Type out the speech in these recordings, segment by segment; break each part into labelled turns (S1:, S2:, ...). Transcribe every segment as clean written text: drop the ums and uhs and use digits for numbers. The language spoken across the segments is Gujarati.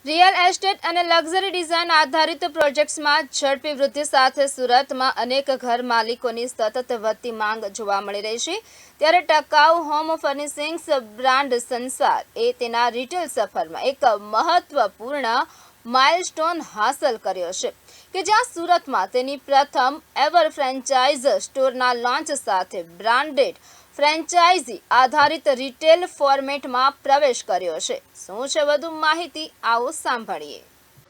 S1: રિયલ એસ્ટેટ અને લક્ઝરી ડિઝાઇન આધારિત પ્રોજેક્ટ્સમાં ઝડપી વૃદ્ધિ સાથે સુરતમાં અનેક ઘર માલિકોની સતત વધતી માંગ જોવા મળી રહી છે। ત્યારે ટકાઉ હોમ ફર્નિશિંગ્સ બ્રાન્ડ સંસાર એ તેના રિટેલ સફરમાં એક મહત્વપૂર્ણ માઇલસ્ટોન હાંસલ કર્યો છે કે જ્યાં સુરતમાં તેની પ્રથમ એવર ફ્રેન્ચાઇઝ સ્ટોરના લોન્ચ સાથે બ્રાન્ડેડ फ्रेंचाइजी आधारित रिटेल फॉर्मेट में प्रवेश कर्यो छे। શું છે વધુ માહિતી आओ सांभळीए।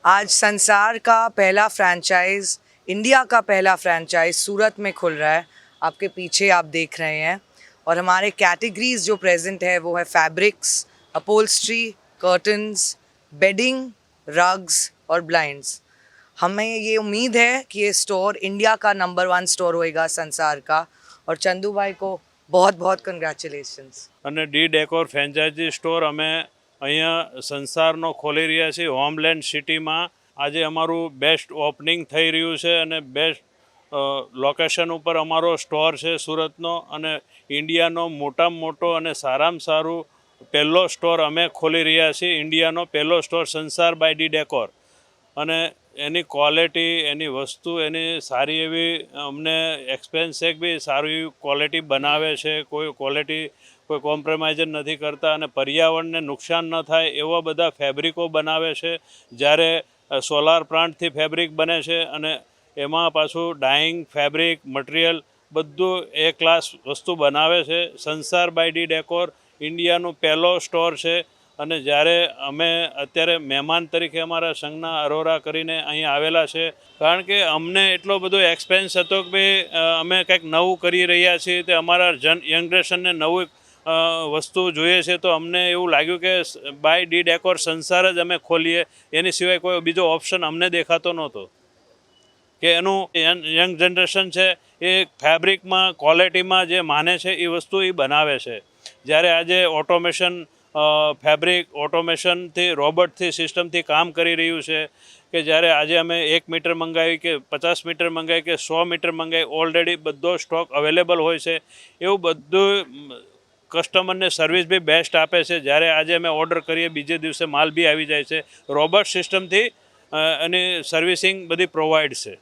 S2: आज संसार का पहला फ्रैंचाइज, इंडिया का पहला फ्रैंचाइज सूरत में खुल रहा है। आपके पीछे आप देख रहे हैं और हमारे कैटेगरीज जो प्रेजेंट है वो है fabrics, upholstery, curtains, bedding, rugs और ब्लाइंड्स। हमें ये उम्मीद है कि ये स्टोर इंडिया का नंबर 1 स्टोर होएगा संसार का। और चंदू भाई को बहुत बहुत कंग्रेचुलेशंस।
S3: અને ડી ડેકોર ફ્રેન્ચાઇઝી સ્ટોર અમે અહીંયા સંસારનો ખોલી રહ્યા છીએ હોમલેન્ડ સિટીમાં। આજે અમારું બેસ્ટ ઓપનિંગ થઈ રહ્યું છે અને બેસ્ટ લોકેશન ઉપર અમારો સ્ટોર છે સુરતનો અને ઇન્ડિયાનો મોટામાં મોટો અને સારામાં સારું પહેલો સ્ટોર અમે ખોલી રહ્યા છીએ। ઇન્ડિયાનો પહેલો સ્ટોર સંસાર બાય ડી ડેકોર અને એની ક્વોલિટી, એની વસ્તુ, એની સારી એવી અમને એક્સપેન્સ છે બી સારી એવી ક્વોલિટી બનાવે છે। કોઈ ક્વોલિટી કોઈ કોમ્પ્રોમાઇઝ નથી કરતા અને પર્યાવરણને નુકસાન ન થાય એવા બધા ફેબ્રિકો બનાવે છે। જ્યારે સોલાર પ્લાન્ટથી ફેબ્રિક બને છે અને એમાં પાછું ડાઇંગ, ફેબ્રિક, મટીરિયલ બધું એ ક્લાસ વસ્તુ બનાવે છે। સંસાર બાય ડી ડેકોર ઇન્ડિયાનું પહેલો સ્ટોર છે અને જ્યારે અમે અત્યારે મહેમાન તરીકે અમારા સંઘના અરોરા કરીને અહીં આવેલા છે કારણ કે અમને એટલો બધો એક્સપેન્સ હતો કે ભાઈ અમે કંઈક નવું કરી રહ્યા છીએ તે અમારા યંગરેશનને નવું વસ્તુ જોઈએ છે તો અમને એવું લાગ્યું કે બાય ડી ડેકોર સંસાર જ અમે ખોલીએ, એની સિવાય કોઈ બીજો ઓપ્શન અમને દેખાતો નહોતો કે એનું યંગ જનરેશન છે એ ફેબ્રિકમાં ક્વોલિટીમાં જે માને છે એ વસ્તુ એ બનાવે છે। જ્યારે આજે ઓટોમેશન ફેબ્રિક ઓટોમેશનથી રોબોટથી સિસ્ટમથી કામ કરી રહ્યું છે કે જ્યારે આજે અમે 1 મીટર મંગાવી કે 50 મીટર મંગાવી કે 100 મીટર મંગાવી ઓલરેડી બધો સ્ટોક અવેલેબલ હોય છે। એવું બધું કસ્ટમરને સર્વિસ બી બેસ્ટ આપે છે। જ્યારે આજે અમે ઓર્ડર કરીએ બીજે દિવસે માલ બી આવી જાય છે। રોબોટ સિસ્ટમથી એની સર્વિસિંગ બધી પ્રોવાઈડ છે।